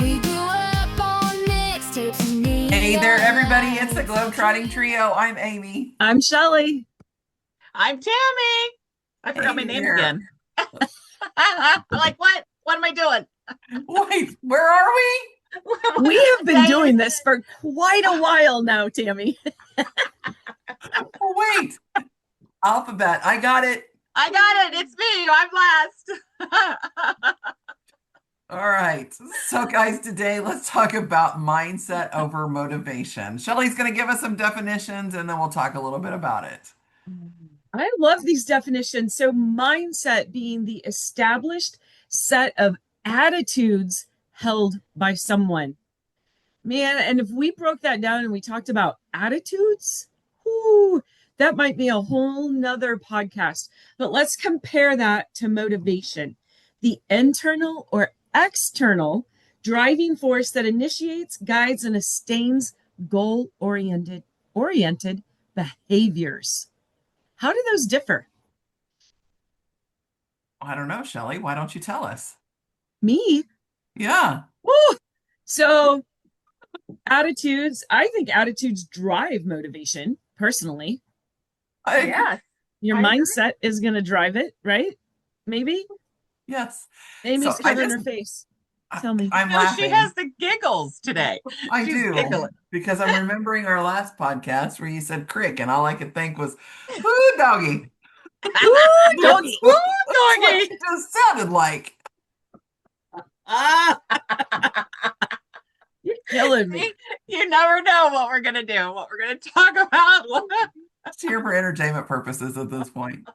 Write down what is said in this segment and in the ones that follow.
We grew up on mixtapes and Hey there, everybody. It's the GlobeTrotting Trio. I'm Amy. I'm Shelley. I'm Tammy. I forgot my Hey name there. again. I'm like, what? What am I doing? Wait, where are we? We have been doing this for quite a while now, Tammy. Oh, wait. Alphabet. I got it. I got it. It's me. I'm last. All right. So, guys, today let's talk about mindset over motivation. Shelley's going to give us some definitions and then we'll talk a little bit about it. I love these definitions. So, mindset being the established set of attitudes held by someone. Man, and if we broke that down and we talked about attitudes, whoo, that might be a whole nother podcast. But let's compare that to motivation, the internal or external driving force that initiates, guides, and sustains goal-oriented behaviors. How do those differ? I don't know, Shelley. Why don't you tell us? Me? Yeah. Woo! So attitudes, I think attitudes drive motivation personally. Yes. Your I agree. mindset is going to drive it, right? Maybe. Yes. Amy's So covering her face. Tell me. I'm No, laughing. she has the giggles today. I She's do giggling. because I'm remembering our last podcast where you said crick, and all I could think was, "Ooh, doggy." Ooh, doggy. That's Ooh, what doggy. it just sounded like. Ah, you're killing me. See? You never know what we're going to do, what we're going to talk about. It's here for entertainment purposes at this point.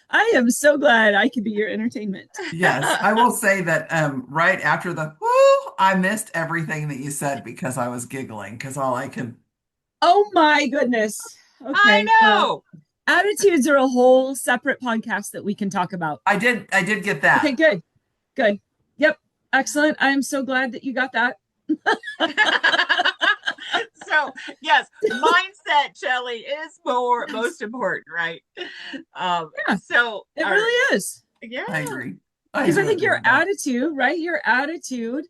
I am so glad I could be your entertainment. Yes, I will say that right after the whoo, I missed everything that you said because I was giggling because all I could. Oh my goodness. Okay. I Well, know. attitudes are a whole separate podcast that we can talk about. I did get that. Okay, good. Good. Yep. Excellent. I am so glad that you got that. So yes, mindset, Shelley, is most important, right? Yeah. So It really is. yeah. I agree. Because I do think agree your with that. attitude, right? Your attitude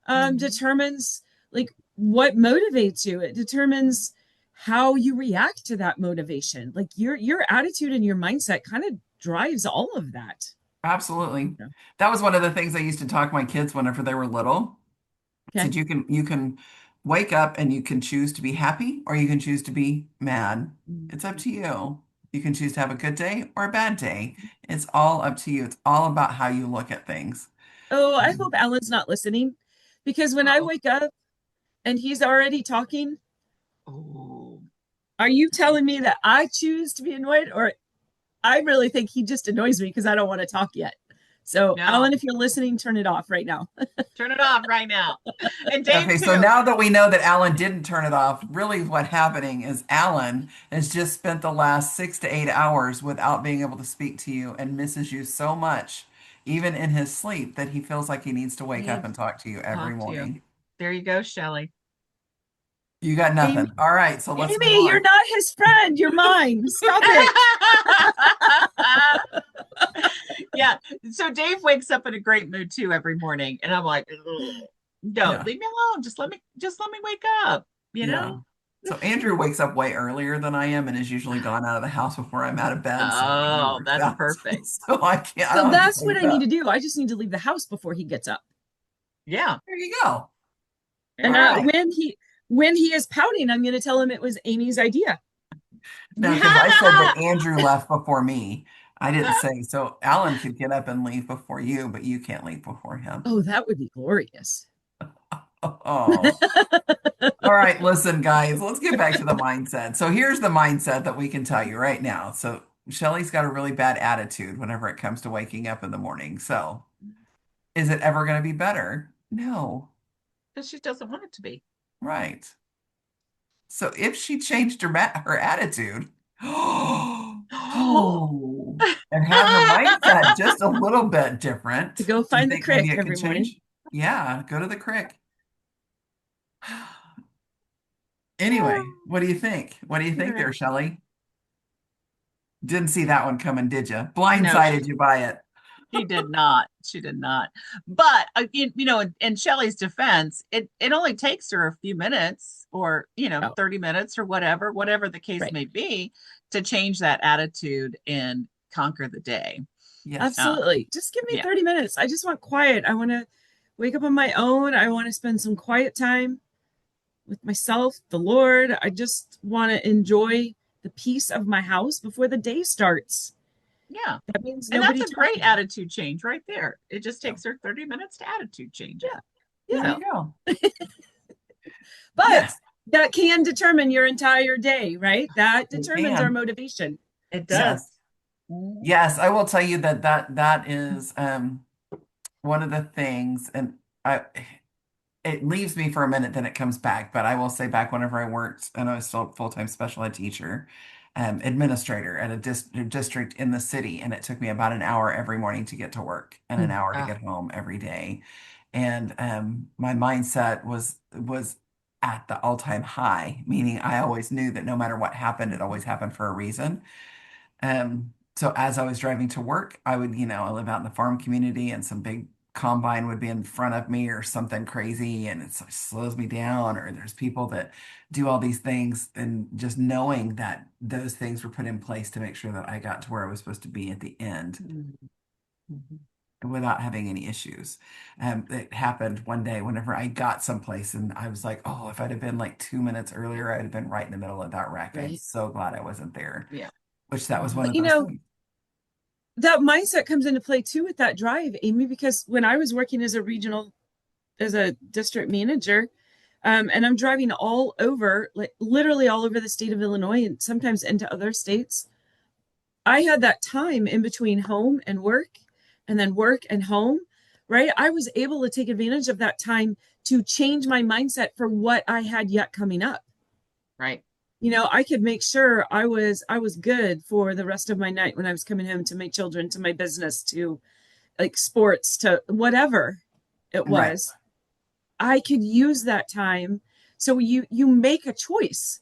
Mhm. determines like what motivates you. It determines how you react to that motivation. Like your attitude and your mindset kind of drives all of that. Absolutely. Yeah. That was one of the things I used to talk to my kids whenever they were little. I Okay. said you can wake up and you can choose to be happy or you can choose to be mad. It's up to you. You can choose to have a good day or a bad day. It's all up to you. It's all about how you look at things. Oh, I hope Alan's not listening because when I Uh-oh. wake up and he's already talking, Oh. are you telling me that I choose to be annoyed, or I really think he just annoys me because I don't want to talk yet? So, No. Alan, if you're listening, turn it off right now. Turn it off right now. And Dave Okay, too. so now that we know that Alan didn't turn it off, really what's happening is Alan has just spent the last 6 to 8 hours without being able to speak to you and misses you so much, even in his sleep, that he feels like he needs to wake up Needs and talk to you to every talk to you. morning. There you go, Shelley. You got Amy, nothing. All right, so let's move Amy, you're on. not his friend. You're mine. Stop it. Yeah. So Dave wakes up in a great mood too every morning, and I'm like, "Ugh. No, Yeah. leave me alone. Just let me wake up. You Yeah. know? So Andrew wakes up way earlier than I am and is usually gone out of the house before I'm out of bed. So he Oh, works that's out. perfect. So I can't, I So don't have to that's what wake I need to up. do. I just need to leave the house before he gets up. Yeah. There you go. And All right. when he is pouting, I'm going to tell him it was Amy's idea. No, because I said that Andrew left before me. I didn't say so. Alan could get up and leave before you, but you can't leave before him. Oh, that would be glorious. Oh. All right, listen, guys, let's get back to the mindset. So here's the mindset that we can tell you right now. So Shelly's got a really bad attitude whenever it comes to waking up in the morning. So is it ever going to be better? No. Because she doesn't want it to be. Right. So if she changed her attitude, oh, and have her mindset just a little bit To different, go do you find the think maybe crick it could every morning. change? Yeah, go to the crick. Anyway, what do you think? What do you think there, Shelley? Didn't see that one coming, did you? No, Blindsided you by it. She did not. She did not. But in Shelley's defense, it only takes her a few minutes or, Oh, 30 minutes or whatever the case right. may be to change that attitude and conquer the day. Yes. Absolutely. Just give me Yeah. 30 minutes. I just want quiet. I want to wake up on my own. I want to spend some quiet time with myself, the Lord. I just want to enjoy the peace of my house before the day starts. Yeah. That means And that's nobody a great talking. attitude change right there. It just Yeah. takes her 30 minutes to attitude change it. Yeah. There Yeah. you go. But Yes. that can determine your entire day, right? That We determines our can. motivation. It Yes. does. Mhm. Yes. I will tell you that is one of the things, and I it leaves me for a minute, then it comes back. But I will say back whenever I worked, and I was still a full-time special ed teacher, administrator at a district in the city, and it took me about an hour every morning to get to work and an hour to Ah, get home every day. And my mindset was at the all-time high, meaning I always knew that no matter what happened, it always happened for a reason. So as I was driving to work, I would, I live out in the farm community and some big combine would be in front of me or something crazy and it slows me down, or there's people that do all these things, and just knowing that those things were put in place to make sure that I got to where I was supposed to be at the end Mhm. Mhm. without having any issues. It happened one day whenever I got someplace and I was like, oh, if I'd have been like 2 minutes earlier, I'd have been right in the middle of that wreck. I'm Right. so glad I wasn't there, yeah. which that was Mhm. one But of those things. that mindset comes into play too with that drive, Amy, because when I was working as a district manager, and I'm driving all over, like literally all over the state of Illinois and sometimes into other states, I had that time in between home and then work and home, right? I was able to take advantage of that time to change my mindset for what I had yet coming up. Right. I could make sure I was good for the rest of my night when I was coming home to my children, to my business, to like sports, to whatever it Right. was. I could use that time. So you make a choice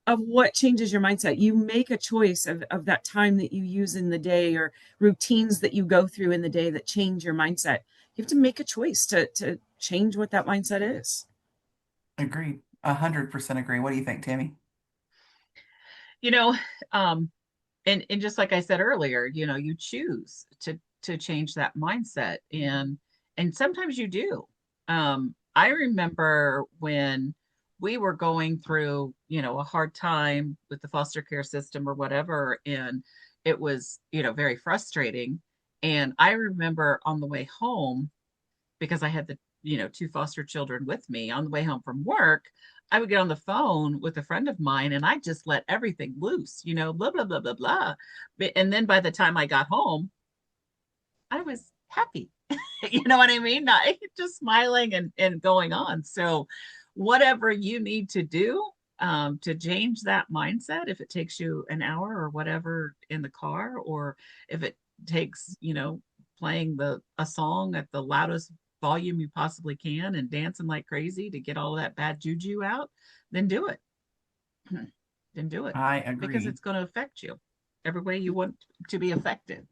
of what changes your mindset. You make a choice of that time that you use in the day, or routines that you go through in the day that change your mindset. You have to make a choice to change what that mindset is. Agreed. 100% agree. What do you think, Tammy? You know, um, and just like I said earlier, you choose to change that mindset, and sometimes you do. I remember when we were going through, a hard time with the foster care system or whatever, and it was, very frustrating. And I remember on the way home, because I had the, two foster children with me on the way home from work, I would get on the phone with a friend of mine and I just let everything loose, blah, blah, blah, blah, blah. And then by the time I got home, I was happy. You know what I mean? Not just smiling and going on. So, whatever you need to do to change that mindset, if it takes you an hour or whatever in the car, or if it takes, playing a song at the loudest volume you possibly can and dancing like crazy to get all of that bad juju out, then do it. Then do it, I because agree. it's going to affect you every way you want to be affected.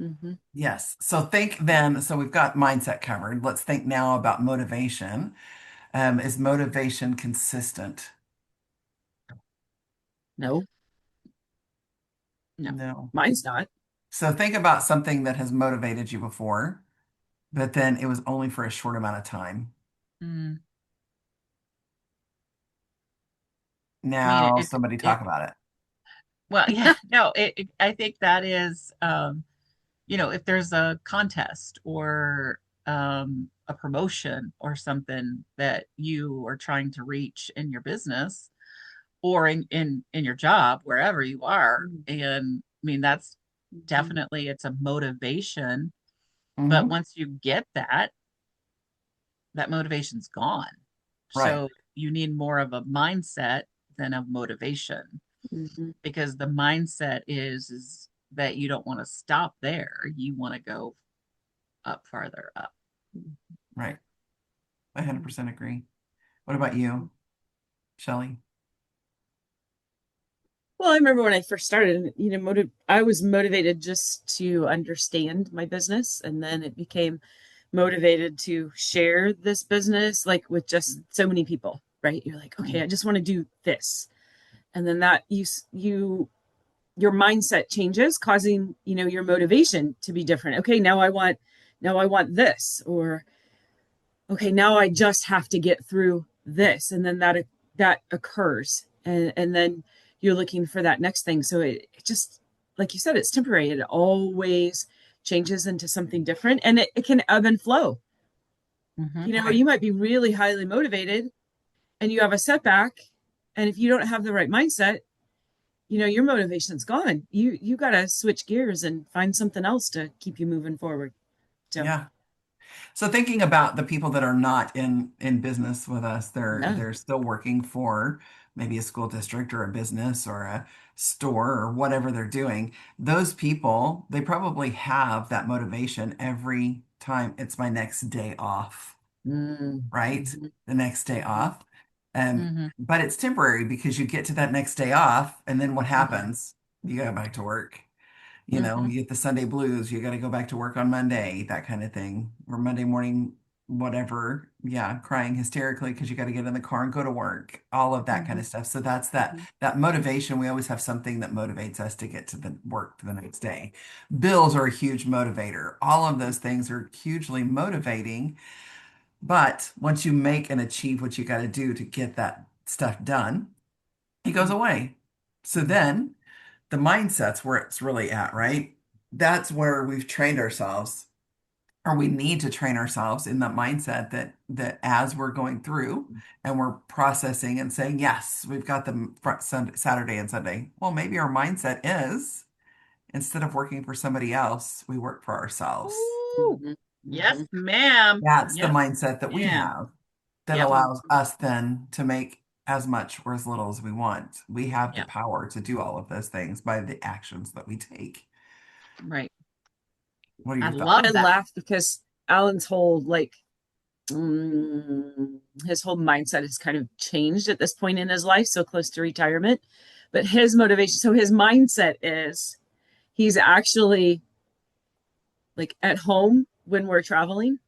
Mm-hmm. Yes. So think then, so we've got mindset covered. Let's think now about motivation. Is motivation consistent? No, No. No. mine's not. So think about something that has motivated you before, but then it was only for a short amount of time. Mm. I mean, Now somebody talk about it. well, yeah, no, I think that is, if there's a contest or a promotion or something that you are trying to reach in your business or in your job, wherever you are. And I mean, that's Mhm. definitely, it's a motivation. But Hmm. once you get that, that motivation's gone. Right. So you need more of a mindset than of motivation, Mhm. because the mindset is that you don't want to stop there. You want to go up farther up. Right. I 100% agree. What about you, Shelley? Well, I remember when I first started, I was motivated just to understand my business, and then it became motivated to share this business like with just so many people, right? You're like, okay, I just want to do this. And then that you your mindset changes, causing, your motivation to be different. Okay, now I want this, or okay, now I just have to get through this, and then that occurs, and then you're looking for that next thing. So it just, like you said, it's temporary. It always changes into something different, and it can ebb and flow. Right. You might be really highly motivated and you have a setback, and if you don't have the right mindset, your motivation's gone. You got to switch gears and find something else to keep you moving forward. So Yeah. So thinking about the people that are not in business with us, yeah. they're still working for maybe a school district or a business or a store or whatever they're doing. Those people, they probably have that motivation every time it's my next day off, right? Mhm. The next day Mhm. off. And Hmm. but it's temporary because you get to that next day off, and then what Mhm. happens? You go back to work. Mhm. You get the Sunday blues, you got to go back to work on Monday, that kind of thing. Or Monday morning, whatever. Yeah, crying hysterically because you got to get in the car and go to work. All of that kind Mhm. of stuff. So that's that Mhm. that motivation. We always have something that motivates us to get to the work the next day. Bills are a huge motivator. All of those things are hugely motivating. But once you make and achieve what you got to do to get that stuff done, it goes away. So then the mindset's where it's really at, right? That's where we've trained ourselves, or we need to train ourselves in that mindset that as we're going through and we're processing and saying, yes, we've got the Sunday, Saturday and Sunday. Well, maybe our mindset is instead of working for somebody else, we work for ourselves. Ooh, Mhm. yes, Mhm. ma'am. That's the Yes, mindset that we ma'am. have that Yep. allows us then to make as much or as little as we want. We have the Yep. power to do all of those things by the actions that we take. Right. What are I your thoughts? I love that. laugh because Alan's whole his whole mindset has kind of changed at this point in his life, so close to retirement. But his motivation, so his mindset is he's actually like at home when we're traveling,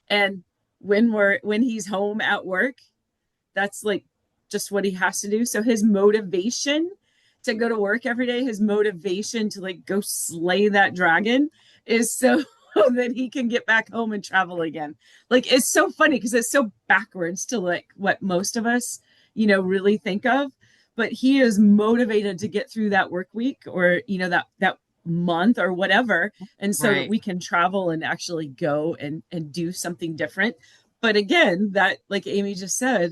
and when he's home at work, that's like just what he has to do. So his motivation to go to work every day, his motivation to like go slay that dragon is so that he can get back home and travel again. Like it's so funny because it's so backwards to like what most of us, really think of. But he is motivated to get through that work week, or that month or whatever, and so that Right. we can travel and actually go and do something different. But again, that, like Amy just said,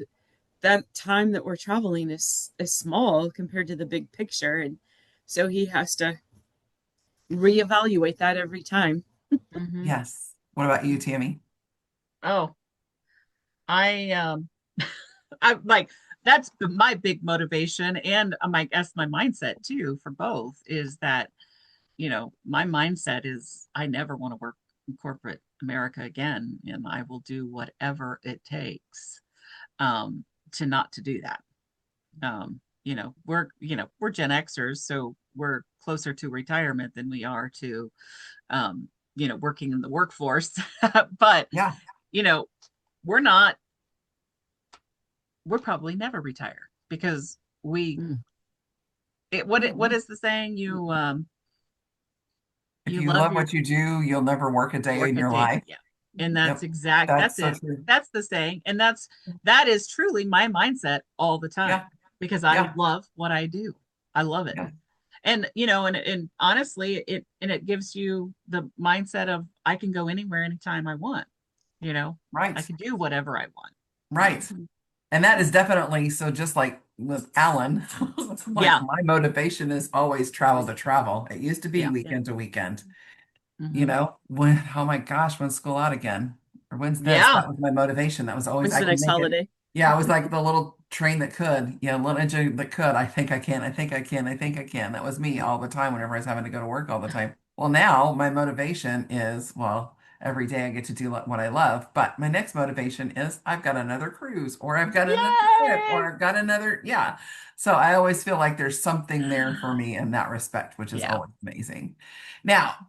that time that we're traveling is small compared to the big picture, and so he has to reevaluate that every time. Hmm. Yes. What about you, Tammy? Oh, I I like that's my big motivation, and I guess my mindset too for both is that, my mindset is I never want to work in corporate America again, and I will do whatever it takes to not to do that. We're Gen Xers, so we're closer to retirement than we are to working in the workforce. But, Yeah. you know, we're not, we're probably never retire because we Mm. what is the saying? If You you love love your what you do, you'll never work a day work in a your day. life. Yeah. And Yep. that's That's so it. true. That's the saying. And that is truly my mindset all the time Yeah. because I Yeah. love what I do. I love it. Yeah. And and honestly, it gives you the mindset of I can go anywhere anytime I want. You know, I Right. can do whatever I want. Right. And that is definitely so just like with Alan, like Yeah. my motivation is always travel to travel. It used to be Yeah. Yeah. weekend to weekend. Hmm. When, oh my gosh, when's school out again? Or when's this? Yeah. That was my motivation. That was always, When's I the can next make it. holiday? Yeah, I was like the little train that could, little engine that could. I think I can. I think I can. I think I can. That was me all the time whenever I was having to go to work all the time. Well, now my motivation is, well, every day I get to do what I love. But my next motivation is I've got another cruise, or I've got another trip, Yay! or I've got another, yeah. So I always feel like there's something there for me in that respect, which is Yeah. always amazing. Now,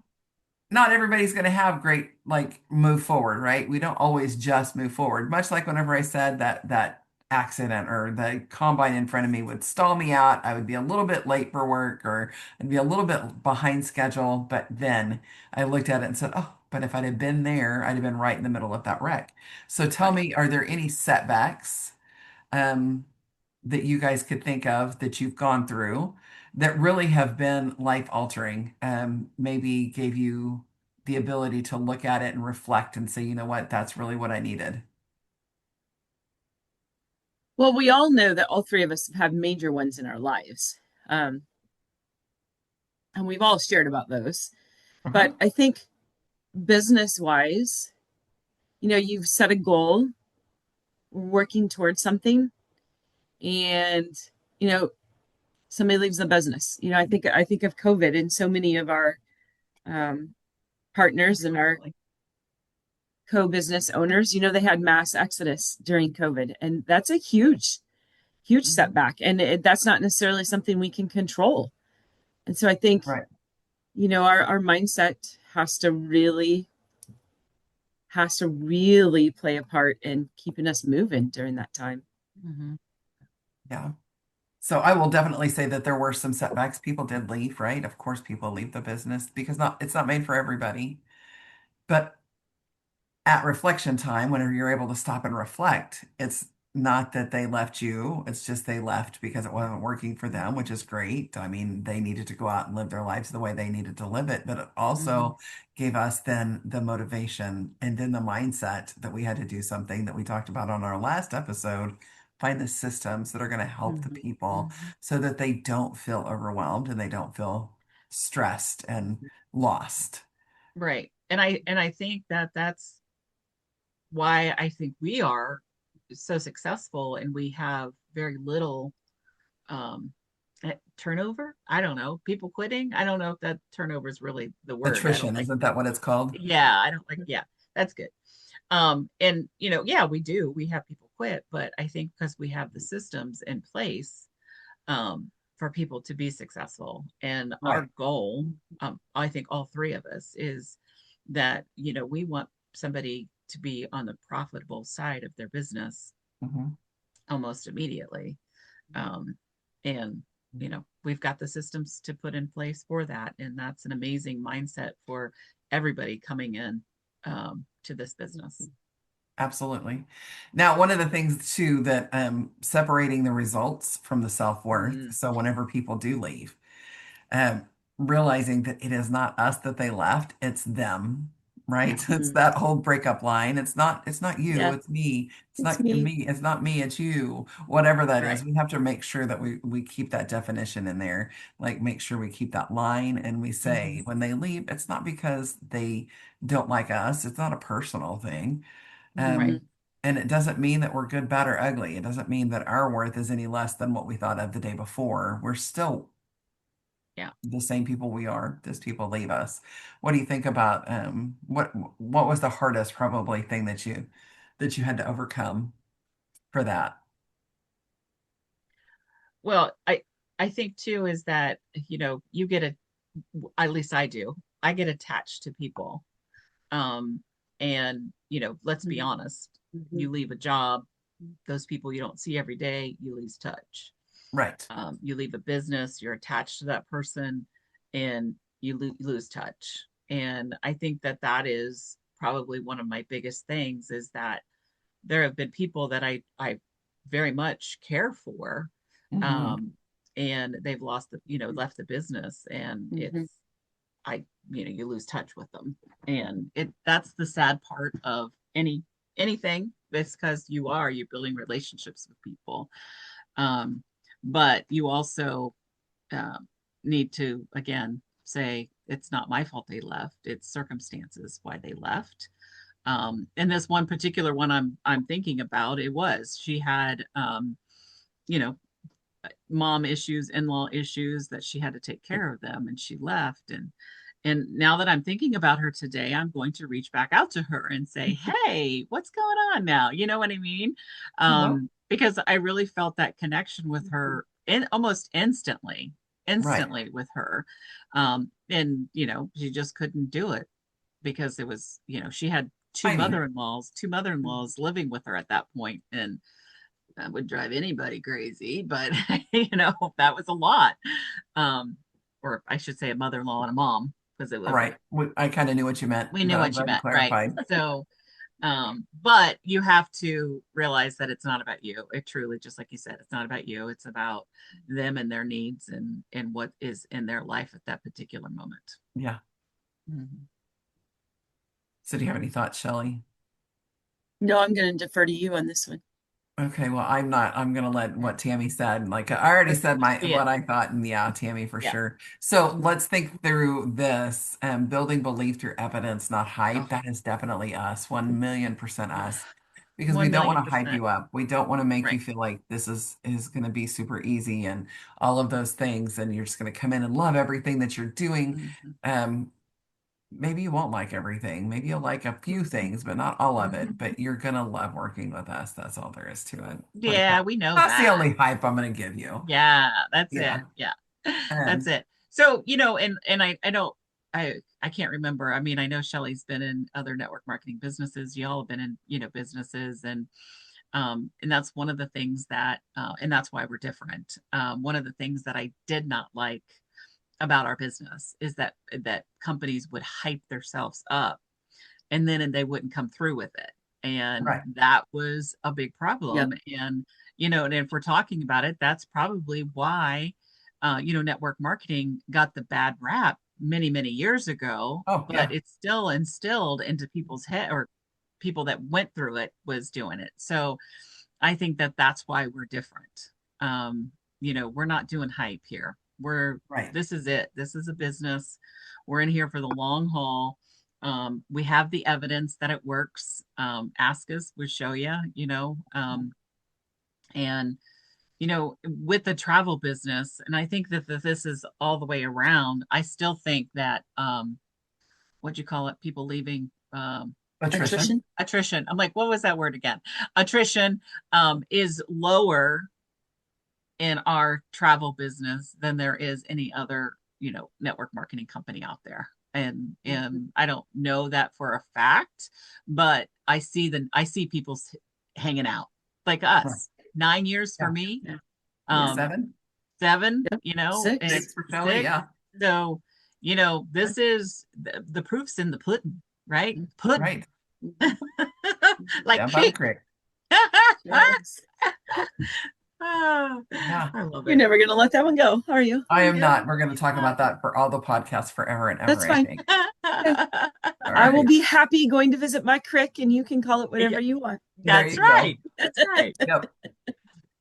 not everybody's going to have great like move forward, right? We don't always just move forward. Much like whenever I said that accident or the combine in front of me would stall me out, I would be a little bit late for work or I'd be a little bit behind schedule, but then I looked at it and said, "Oh, but if I'd have been there, I'd have been right in the middle of that wreck." So tell Right. me, are there any setbacks um that you guys could think of that you've gone through that really have been life altering, maybe gave you the ability to look at it and reflect and say, you know what, that's really what I needed. Well, we all know that all three of us have had major ones in our lives. Um, and we've all shared about those. Uh-huh. But I think business wise, you've set a goal, working towards something, and, you know, somebody leaves the business. I think of COVID and so many of our um, partners and our Absolutely. co-business owners, they had mass exodus during COVID. And that's a huge, huge Mhm. setback. And that's not necessarily something we can control. And so I think, Right. our mindset has to really play a part in keeping us moving during that time. Hmm. Yeah. So I will definitely say that there were some setbacks. People did leave, right? Of course, people leave the business because it's not made for everybody. But at reflection time, whenever you're able to stop and reflect, it's not that they left you, it's just they left because it wasn't working for them, which is great. I mean, they needed to go out and live their lives the way they needed to live it, but it Hmm. also gave us then the motivation and then the mindset that we had to do something that we talked about on our last episode. Find the systems that are going to help the Mhm. people Hmm. so that they don't feel overwhelmed and they don't feel stressed and lost. Right. And I think that that's why I think we are so successful and we have very little um turnover. I don't know. People quitting. I don't know if that turnover is really the word. I don't Attrition, like. isn't that what it's called? Yeah, I don't like. Yeah, that's good. And yeah, we do. We have people quit, but I think because we have the systems in place for people to be successful. And Right. our goal, I think all three of us, is that, we want somebody to be on the profitable side of their business Mhm. almost immediately. Um, and, we've got the systems to put in place for that. And that's an amazing mindset for everybody coming in to this business. Absolutely. Now, one of the things too that separating the results from the self-worth. Mm, So whenever people do leave, um, realizing that it is not us that they left, it's them, right? yeah. It's Mhm. that whole breakup line. It's not you, Yeah, it's me. It's it's not me. me, it's not me, it's you. Whatever that is, Right. we have to make sure that we keep that definition in there. Like make sure we keep that line and we Hmm. say when they leave, it's not because they don't like us. It's not a personal thing. Right. Um, and it doesn't mean that we're good, bad, or ugly. It doesn't mean that our worth is any less than what we thought of the day before. We're still Yeah. the same people we are. Just people leave us. What do you think about what was the hardest probably thing that you had to overcome for that? Well, I think too is that, you get at least I do. I get attached to people. Um, and, let's be honest, Mhm. you leave a job, those people you don't see every day, you lose touch. Right. You leave a business, you're attached to that person, and you lose touch. And I think that that is probably one of my biggest things is that there have been people that I very much care for, Hmm. um, and they've lost left the business, and Mhm. I you lose touch with them, and that's the sad part of anything. It's because you're building relationships with people, um, but you also um, need to again say it's not my fault they left. It's circumstances why they left. And this one particular one I'm thinking about, it was she had you know mom issues, in-law issues that she had to take care of them, and she left, And now that I'm thinking about her today, I'm going to reach back out to her and say, "Hey, what's going on now?" You know what I mean? Well, Because I really felt that connection with her in almost right. instantly with her. And she just couldn't do it because it was, she had Timing. two mother-in-laws living with her at that point, and that would drive anybody crazy, but that was a lot. Um, or I should say a mother-in-law and a mom, because it All was right. I kind of knew what you meant, we but knew I'm what you glad you meant, right? clarified. So, but you have to realize that it's not about you. It truly, just like you said, it's not about you. It's about them and their needs and what is in their life at that particular moment. Yeah. Mhm. So do you have any thoughts, Shelley? No, I'm going to defer to you on this one. Okay, well, I'm not. I'm gonna let what Tammy said. Like I already said Yeah, what I thought, and yeah, Tammy for yeah. sure. So let's think through this. Building belief through evidence, not hype. Oh, That is definitely us, 1,000,000% us. Because we one don't want million to hype percent. you up. We don't want to make you Right. feel like this is going to be super easy and all of those things, and you're just going to come in and love everything that you're doing. Mhm. Um, maybe you won't like everything. Maybe you'll like a few things, but not all of it. But you're gonna love working with us. That's all there is to it. Like Yeah, we know that's the that. only hype I'm gonna give you. Yeah, that's it. Yeah. Yeah. That's Um, it. So, and I don't I can't remember. I mean, I know Shelley's been in other network marketing businesses. Y'all have been in, businesses, and that's one of the things that and that's why we're different. One of the things that I did not like about our business is that companies would hype themselves up and they wouldn't come through with it. And right. that was a big Yep. problem. And if we're talking about it, that's probably why, network marketing got the bad rap many, many years ago, Oh but yeah. it's still instilled into people's head, or people that went through it was doing it. So I think that that's why we're different. We're not doing hype here. Right. This is it. This is a business. We're in here for the long haul. We have the evidence that it works. Ask us, we'll show you, and, with the travel business, and I think that this is all the way around. I still think that, what'd you call it? People leaving, Attrition. Attrition. attrition. I'm like, what was that word again? Attrition, is lower in our travel business than there is any other, network marketing company out there. And I don't know that for a fact, but I see people hanging out like Right. us. 9 years for Yeah. me, Yeah. um, Seven. 7, Yep. and Six. 6 for Shelley. 6. Yeah. So, this is the proof's in the pudding, right? Pudding. Right. Like Down by the cake. creek. Yes. Ah, Yeah. I love You're it. never going to let that one go, are you? I am not. We're going to talk about that for all the podcasts forever and That's ever, I fine. think. Yeah. All I will right. be happy going to visit my crick, and you can call it Yeah, whatever you want. There that's you go. right. That's right. Yep.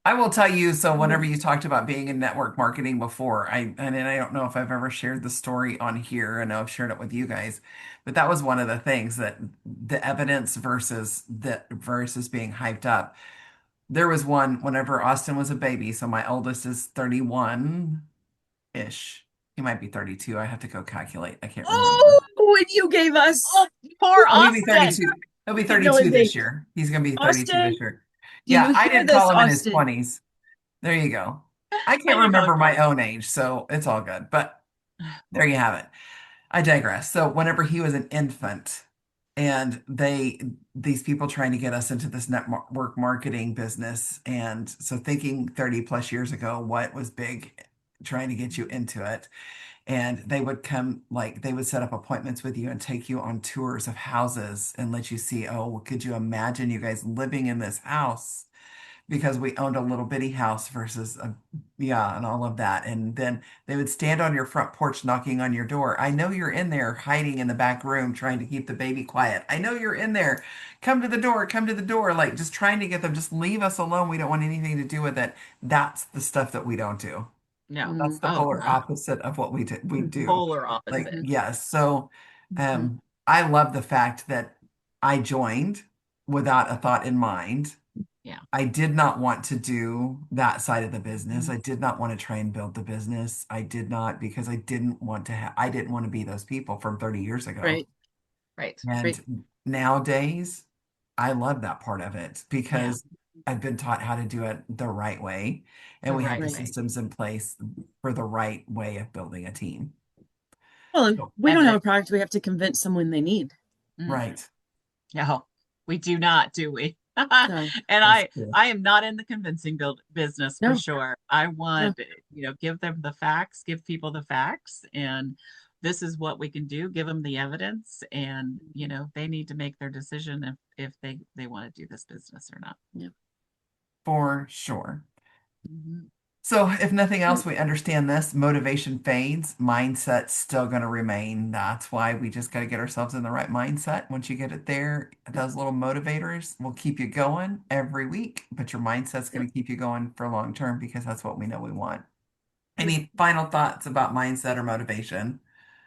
I will tell you, so whenever you talked about being in network marketing before, I don't know if I've ever shared the story on here. I know I've shared it with you guys, but that was one of the things that the evidence versus being hyped up. There was one whenever Austin was a baby, so my oldest is 31-ish. He might be 32. I have to go calculate. I can't remember. Oh, when you gave us Oh, poor Oh, he'll be Austin. 32. He'll be no 32 this date. year. He's going to be 32 Austin, this year. do you Yeah, I hear did this, call him in his Austin? 20s. There you go. I can't You know remember it my goes. own age, so it's all good. But there you have it. I digress. So whenever he was an infant, and these people trying to get us into this network marketing business, and so thinking 30 plus years ago, what was big, trying to get you into it, and they would come, like they would set up appointments with you and take you on tours of houses and let you see, oh, could you imagine you guys living in this house? Because we owned a little bitty house versus yeah, and all of that. And then they would stand on your front porch knocking on your door. I know you're in there hiding in the back room trying to keep the baby quiet. I know you're in there. Come to the door, come to the door. Like just trying to get them, just leave us alone. We don't want anything to do with it. That's the stuff that we don't do. No. That's the Oh polar no. opposite of what we do. Polar Like, opposite. yes. So Mhm. I love the fact that I joined without a thought in mind. I did not want to do that side of the business. Mhm. I did not want to try and build the business. I did not because I didn't want to I didn't want to be those people from 30 years ago. Right. Right. Right. And nowadays, I love that part of it Yeah. because I've been taught how to do it the right way, and The we have right the Right. way. systems in place for the right way of building a team. Well, and So, we And don't have that, a product we have to convince someone they need. right. no, we do not, do we? So, And That's true. I am not in the convincing business for no, sure. I no. want, give them the facts, give people the facts, and this is what we can do. Give them the evidence, and they need to make their decision if they want to do this business or not. Yeah. For sure. Mhm. So, if nothing else, we understand this motivation fades, mindset's still going to remain. That's why we just got to get ourselves in the right mindset. Once you get it there, those little motivators will keep you going every week, but your mindset's going to keep you going for long term because that's what we know we want. Any final thoughts about mindset or motivation?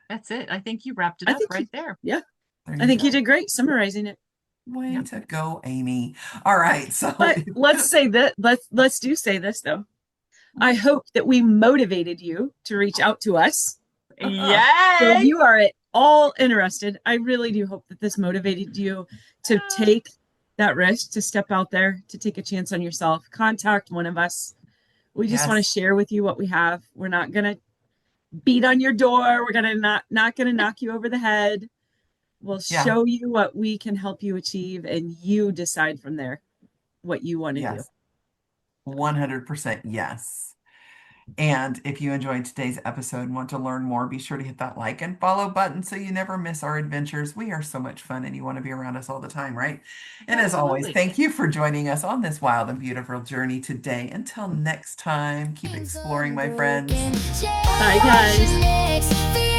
That's it. I think you wrapped it I up think right there. yeah, There I you think you go. did great summarizing it. Way Yeah. to go, Amy. All right. So, But let's say that let's do say this though. I hope that we motivated you to reach out to us. So if Yay! you are at all interested, I really do hope that this motivated you to take that risk, to step out there, to take a chance on yourself. Contact one of us. We just want to yes. share with you what we have. We're not gonna beat on your door. We're gonna not gonna knock you over the head. We'll Yeah. show you what we can help you achieve, and you decide from there what you want to do. Yes. 100% yes. And if you enjoyed today's episode and want to learn more, be sure to hit that like and follow button so you never miss our adventures. We are so much fun and you want to be around us all the time, right? And as always, Absolutely. thank you for joining us on this wild and beautiful journey today. Until next time, keep exploring, my friends. Bye, guys. Bye, guys.